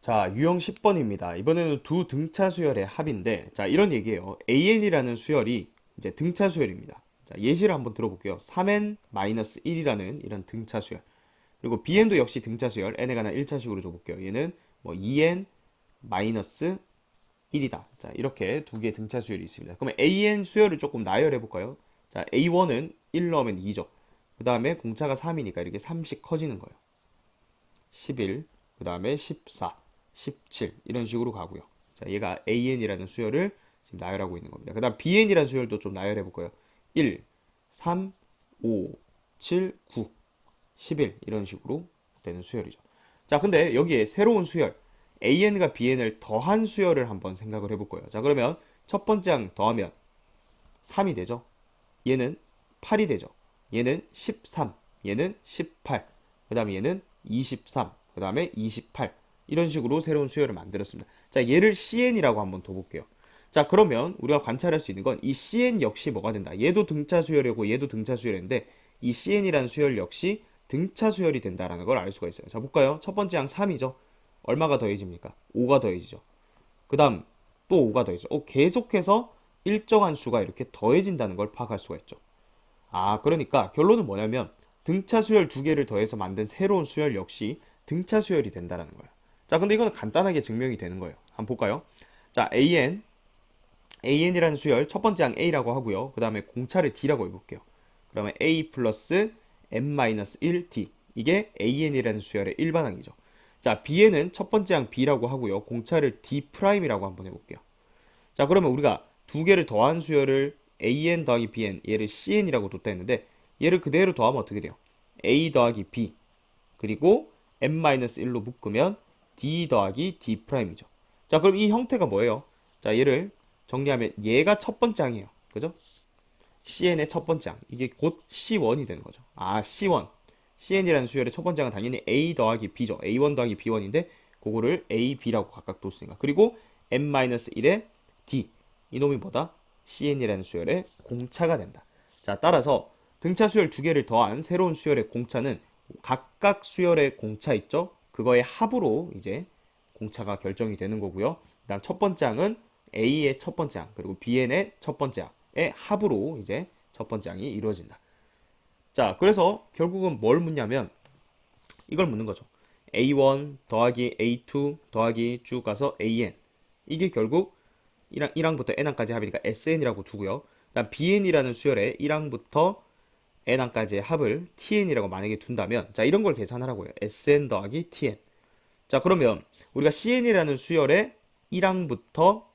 자, 유형 10번입니다. 이번에는 두 등차 수열의 합인데, 자, 이런 얘기예요. AN이라는 수열이 이제 등차 수열입니다. 자, 예시를 한번 들어볼게요. 3n-1이라는 이런 등차 수열. 그리고 BN도 역시 등차 수열, n에 관한 1차식으로 줘볼게요. 얘는 뭐 2n-1이다. 자, 이렇게 두 개의 등차 수열이 있습니다. 그러면 AN 수열을 조금 나열해볼까요? 자, A1은 1 넣으면 2죠. 그 다음에 공차가 3이니까 이렇게 3씩 커지는 거예요. 11, 그 다음에 14, 17 이런 식으로 가고요. 자, 얘가 AN이라는 수열을 지금 나열하고 있는 겁니다. 그 다음 BN이라는 수열도 좀 나열해 볼까요? 1, 3, 5, 7, 9, 11 이런 식으로 되는 수열이죠. 자, 근데 여기에 새로운 수열 AN과 BN을 더한 수열을 한번 생각을 해볼 거예요. 자, 그러면 첫 번째 항 더하면 3이 되죠. 얘는 8이 되죠. 얘는 13, 얘는 18, 그 다음에 얘는 23, 그 다음에 28 이런 식으로 새로운 수열을 만들었습니다. 자, 얘를 CN이라고 한번 둬볼게요. 자, 그러면 우리가 관찰할 수 있는 건 이 CN 역시 뭐가 된다. 얘도 등차 수열이고 얘도 등차 수열인데 이 CN이라는 수열 역시 등차 수열이 된다라는 걸 알 수가 있어요. 자, 볼까요? 첫 번째 항 3이죠. 얼마가 더해집니까? 5가 더해지죠. 그 다음 또 5가 더해지죠. 계속해서 일정한 수가 이렇게 더해진다는 걸 파악할 수가 있죠. 아, 그러니까 결론은 뭐냐면 등차 수열 두 개를 더해서 만든 새로운 수열 역시 등차 수열이 된다는 거예요. 자, 근데 이거는 간단하게 증명이 되는 거예요. 한번 볼까요? 자, AN이라는 수열 첫 번째 항 A라고 하고요. 그 다음에 공차를 D라고 해볼게요. 그러면 A 플러스 N-1D 이게 AN이라는 수열의 일반항이죠. 자, B에는 첫 번째 항 B라고 하고요. 공차를 D'이라고 한번 해볼게요. 자, 그러면 우리가 두 개를 더한 수열을 AN 더하기 BN 얘를 CN이라고 뒀다 했는데 얘를 그대로 더하면 어떻게 돼요? A 더하기 B 그리고 n-1로 묶으면 d 더하기 d'이죠. 자, 그럼 이 형태가 뭐예요? 자, 얘를 정리하면 얘가 첫 번째 항이에요. 그죠? CN의 첫 번째 항. 이게 곧 C1이 되는 거죠. 아, C1. CN이라는 수열의 첫 번째 항은 당연히 A 더하기 B죠. A1 더하기 B1인데 그거를 A, B라고 각각 뒀으니까. 그리고 n-1의 D. 이놈이 뭐다? CN이라는 수열의 공차가 된다. 자, 따라서 등차 수열 두 개를 더한 새로운 수열의 공차는 각각 수열의 공차 있죠? 그거의 합으로 이제 공차가 결정이 되는 거고요. 그다음 첫 번째 항은 A의 첫 번째 항 그리고 BN의 첫 번째 항의 합으로 이제 첫 번째 항이 이루어진다. 자, 그래서 결국은 뭘 묻냐면 이걸 묻는 거죠. A1 더하기 A2 더하기 쭉 가서 AN 이게 결국 1항부터 N항까지 합이니까 SN이라고 두고요. 그다음 BN이라는 수열의 1항부터 n항까지의 합을 tn이라고 만약에 둔다면 자, 이런 걸 계산하라고요. sn 더하기 tn. 자, 그러면 우리가 cn이라는 수열의 1항부터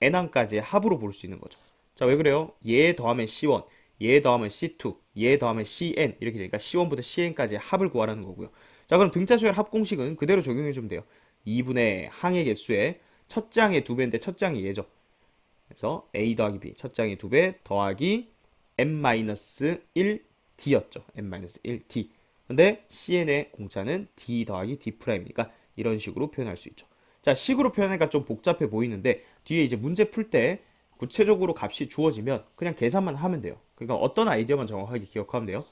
n항까지의 합으로 볼 수 있는 거죠. 자, 왜 그래요? 얘 더하면 c1, 얘 더하면 c2, 얘 더하면 cn 이렇게 되니까 c1부터 cn까지의 합을 구하라는 거고요. 자, 그럼 등차 수열 합 공식은 그대로 적용해 주면 돼요. 2분의 항의 개수의 첫째 항의 2배인데 첫째 항이 얘죠. 그래서 a 더하기 b 첫째 항의 2배 더하기 n-1d였죠. n-1d. 근데 cn의 공차는 d 더하기 d'이니까 이런 식으로 표현할 수 있죠. 자, 식으로 표현하니까 좀 복잡해 보이는데 뒤에 이제 문제 풀 때 구체적으로 값이 주어지면 그냥 계산만 하면 돼요. 그러니까 어떤 아이디어만 정확하게 기억하면 돼요.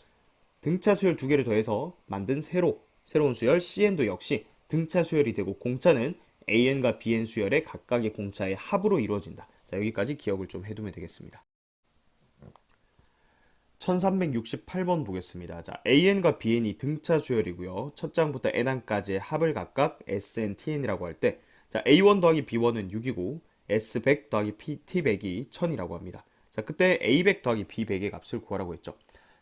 등차 수열 두 개를 더해서 만든 새로운 수열 cn도 역시 등차 수열이 되고 공차는 an과 bn 수열의 각각의 공차의 합으로 이루어진다. 자, 여기까지 기억을 좀 해두면 되겠습니다. 1368번 보겠습니다. 자, AN과 BN이 등차 수열이고요. 첫 장부터 N항까지의 합을 각각 SN, TN이라고 할 때, 자, A1 더하기 B1은 6이고, S100 더하기 T100이 1000이라고 합니다. 자, 그때 A100 더하기 B100의 값을 구하라고 했죠.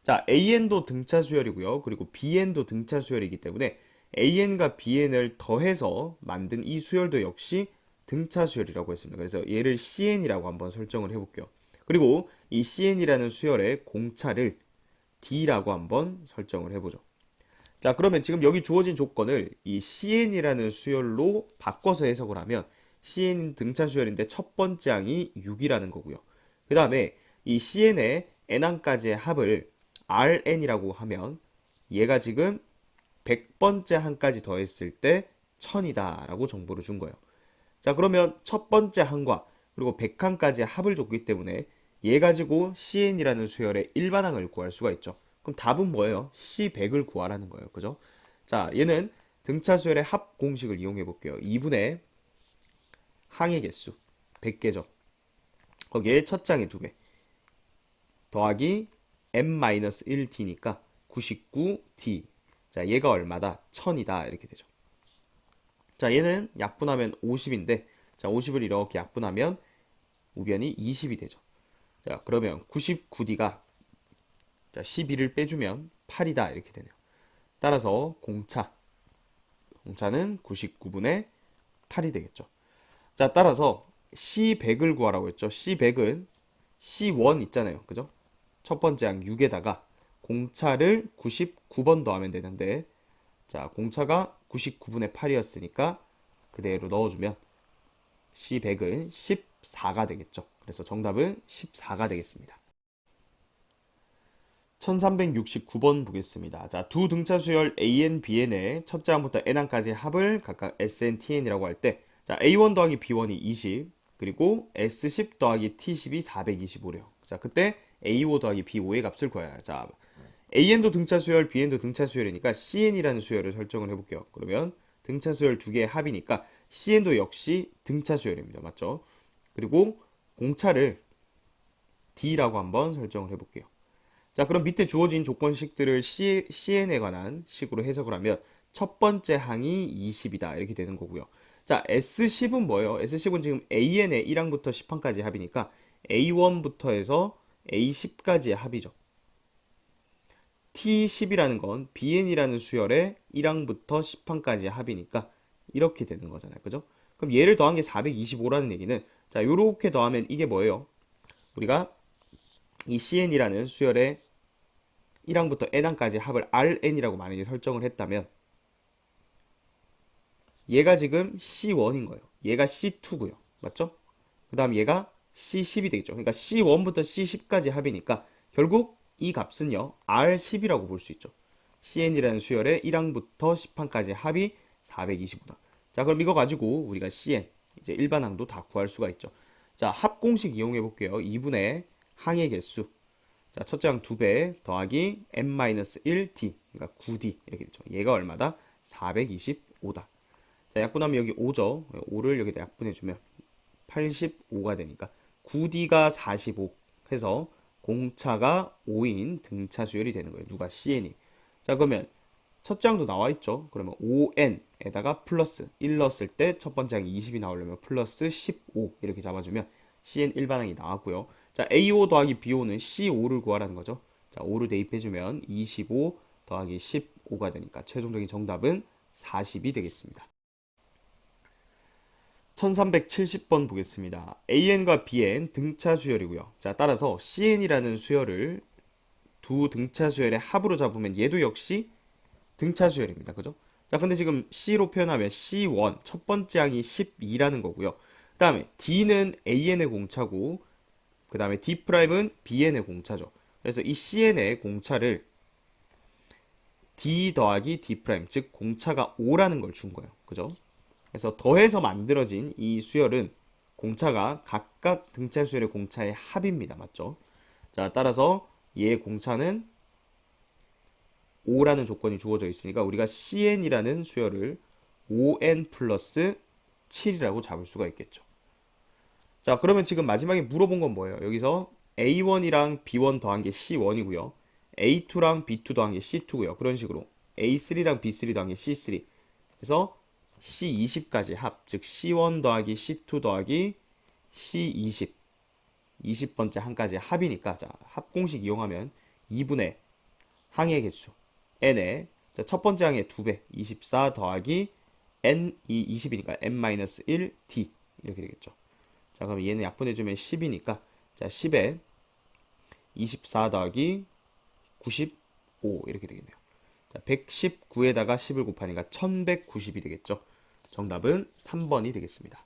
자, AN도 등차 수열이고요. 그리고 BN도 등차 수열이기 때문에 AN과 BN을 더해서 만든 이 수열도 역시 등차 수열이라고 했습니다. 그래서 얘를 CN이라고 한번 설정을 해볼게요. 그리고 이 CN이라는 수열의 공차를 D라고 한번 설정을 해보죠. 자, 그러면 지금 여기 주어진 조건을 이 CN이라는 수열로 바꿔서 해석을 하면 CN 등차 수열인데 첫 번째 항이 6이라는 거고요. 그 다음에 이 CN의 N항까지의 합을 RN이라고 하면 얘가 지금 100번째 항까지 더했을 때 1000이다 라고 정보를 준 거예요. 자, 그러면 첫 번째 항과 그리고 100항까지의 합을 줬기 때문에 얘 가지고 CN이라는 수열의 일반항을 구할 수가 있죠. 그럼 답은 뭐예요? C100을 구하라는 거예요. 그죠? 자, 얘는 등차 수열의 합 공식을 이용해 볼게요. 2분의 항의 개수 100개죠. 거기에 첫 장에 2배 더하기 m-1t니까 99t. 자, 얘가 얼마다? 1000이다. 이렇게 되죠. 자, 얘는 약분하면 50인데, 자, 50을 이렇게 약분하면 우변이 20이 되죠. 자, 그러면 99d가, 자, 12를 빼주면 8이다. 이렇게 되네요. 따라서 공차는 99분의 8이 되겠죠. 자, 따라서 C100을 구하라고 했죠. C100은 C1 있잖아요. 그죠? 첫 번째 항 6에다가 공차를 99번 더하면 되는데, 자, 공차가 99분의 8이었으니까 그대로 넣어주면 C100은 14가 되겠죠. 그래서 정답은 14가 되겠습니다. 1369번 보겠습니다. 자, 두 등차 수열 AN, BN의 첫째 항부터 N항까지의 합을 각각 SN, TN이라고 할 때, 자, A1 더하기 B1이 20, 그리고 S10 더하기 T10이 425래요. 자, 그때 A5 더하기 B5의 값을 구해라. 자, AN도 등차 수열, BN도 등차 수열이니까 CN이라는 수열을 설정을 해볼게요. 그러면 등차 수열 두 개의 합이니까 CN도 역시 등차 수열입니다. 맞죠? 그리고 공차를 D라고 한번 설정을 해볼게요. 자, 그럼 밑에 주어진 조건식들을 CN에 관한 식으로 해석을 하면 첫 번째 항이 20이다. 이렇게 되는 거고요. 자, S10은 뭐예요? S10은 지금 AN의 1항부터 10항까지 합이니까 A1부터 해서 A10까지의 합이죠. T10이라는 건 BN이라는 수열의 1항부터 10항까지의 합이니까 이렇게 되는 거잖아요. 그죠? 그럼 얘를 더한 게 425라는 얘기는, 자, 요렇게 더하면 이게 뭐예요? 우리가 이 CN이라는 수열의 1항부터 N항까지 합을 RN이라고 만약에 설정을 했다면 얘가 지금 C1인 거예요. 얘가 C2고요. 맞죠? 그 다음 얘가 C10이 되겠죠. 그러니까 C1부터 C10까지 합이니까 결국 이 값은요, R10이라고 볼 수 있죠. CN이라는 수열의 1항부터 10항까지 합이 425다. 자, 그럼 이거 가지고 우리가 CN, 이제 일반항도 다 구할 수가 있죠. 자, 합공식 이용해 볼게요. 2분의 항의 개수. 자, 첫째 항 2배 더하기 m-1t, 그러니까 9d 이렇게 되죠. 얘가 얼마다? 425다. 자, 약분하면 여기 5죠. 5를 여기다 약분해주면 85가 되니까 9d가 45 해서 공차가 5인 등차 수열이 되는 거예요. 누가? CN이. 자, 그러면 첫째 항도 나와 있죠. 그러면 5n에다가 플러스 1 넣었을 때 첫 번째 항이 20이 나오려면 플러스 15 이렇게 잡아주면 CN 일반항이 나왔고요. 자, A5 더하기 B5는 C5를 구하라는 거죠. 자, 5를 대입해주면 25 더하기 15가 되니까 최종적인 정답은 40이 되겠습니다. 1370번 보겠습니다. AN과 BN 등차 수열이고요. 자, 따라서 CN이라는 수열을 두 등차 수열의 합으로 잡으면 얘도 역시 등차 수열입니다. 그죠? 자, 근데 지금 C로 표현하면 C1 첫 번째 항이 12라는 거고요. 그 다음에 D는 AN의 공차고 그 다음에 D'은 BN의 공차죠. 그래서 이 CN의 공차를 D 더하기 D', 즉 공차가 5라는 걸 준 거예요. 그죠? 그래서 더해서 만들어진 이 수열은 공차가 각각 등차 수열의 공차의 합입니다. 맞죠? 자, 따라서 얘의 공차는 5라는 조건이 주어져 있으니까 우리가 CN이라는 수열을 5n 플러스 7이라고 잡을 수가 있겠죠. 자, 그러면 지금 마지막에 물어본 건 뭐예요? 여기서 A1이랑 B1 더한 게 C1이고요. A2랑 B2 더한 게 C2고요. 그런 식으로 A3랑 B3 더한 게 C3. 그래서 C20까지 합, 즉 C1 더하기 C2 더하기 C20, 20번째 항까지 합이니까, 자, 합공식 이용하면 2분의 항의 개수 n의, 자, 첫 번째 항의 2배 24 더하기 n 이 20이니까 n-1t 이렇게 되겠죠. 자, 그럼 얘는 약분해주면 10이니까, 자, 10에 24 더하기 95 이렇게 되겠네요. 119에다가 10을 곱하니까 1190이 되겠죠. 정답은 3번이 되겠습니다.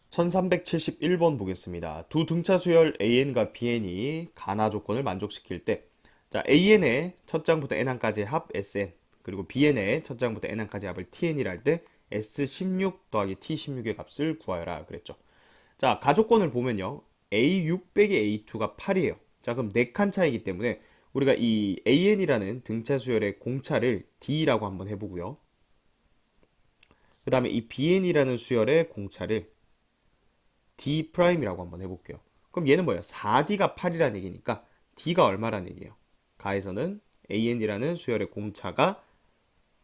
1371번 보겠습니다. 두 등차 수열 AN과 BN이 가나 조건을 만족시킬 때, 자, AN의 첫 장부터 N항까지의 합 SN, 그리고 BN의 첫 장부터 N항까지의 합을 TN이라 할 때 S16 더하기 T16의 값을 구하여라 그랬죠. 자, 가조건을 보면요. A6 빼기 A2가 8이에요. 자, 그럼 4칸 차이기 때문에 우리가 이 AN이라는 등차 수열의 공차를 D라고 한번 해보고요. 그 다음에 이 BN이라는 수열의 공차를 D'이라고 한번 해볼게요. 그럼 얘는 뭐예요? 4D가 8이라는 얘기니까 D가 얼마라는 얘기예요? 가에서는 AN이라는 수열의 공차가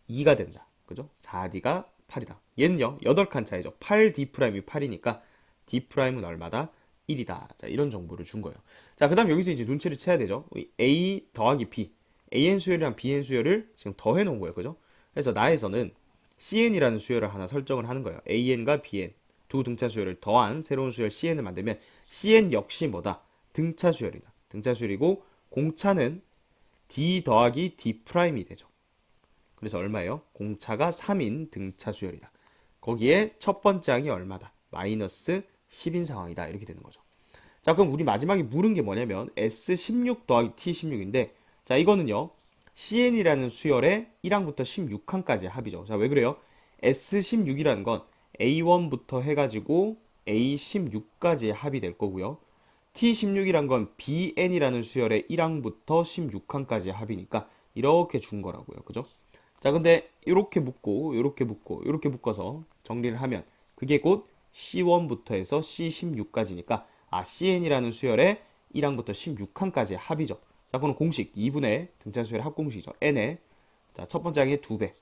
2가 된다. 그죠? 4D가 8이다. 얘는요, 8칸 차이죠. 8D'이 8이니까 D'은 얼마다? 1이다. 자, 이런 정보를 준 거예요. 자, 그 다음 여기서 이제 눈치를 채야 되죠. A 더하기 B. AN 수열이랑 BN 수열을 지금 더해 놓은 거예요. 그죠? 그래서 나에서는 CN이라는 수열을 하나 설정을 하는 거예요. AN과 BN. 두 등차 수열을 더한 새로운 수열 CN을 만들면 CN 역시 뭐다? 등차 수열이다. 등차 수열이고 공차는 D 더하기 D'이 되죠. 그래서 얼마예요? 공차가 3인 등차 수열이다. 거기에 첫 번째 항이 얼마다? 마이너스 10인 상황이다. 이렇게 되는 거죠. 자, 그럼 우리 마지막에 물은 게 뭐냐면 S16 더하기 T16인데 자, 이거는요. CN이라는 수열의 1항부터 16항까지의 합이죠. 자, 왜 그래요? S16이라는 건 A1부터 해가지고 A16까지의 합이 될 거고요. T16이란 건 BN이라는 수열의 1항부터 16항까지의 합이니까 이렇게 준 거라고요. 그죠? 자, 근데 이렇게 묶고, 이렇게 묶고, 이렇게 묶어서 정리를 하면 그게 곧 C1부터 해서 C16까지니까 CN이라는 수열의 1항부터 16항까지의 합이죠. 자, 그럼 공식 2분의 등차 수열의 합공식이죠. n의 자, 첫 번째 항의 2배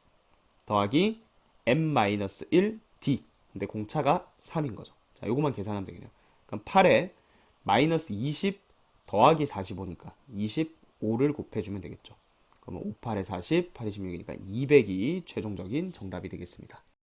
더하기 n-1 d. 근데 공차가 3인 거죠. 자, 요것만 계산하면 되겠네요. 그럼 8에 마이너스 20 더하기 45니까 25를 곱해주면 되겠죠. 그러면 5, 8에 40, 8에 16이니까 200이 최종적인 정답이 되겠습니다.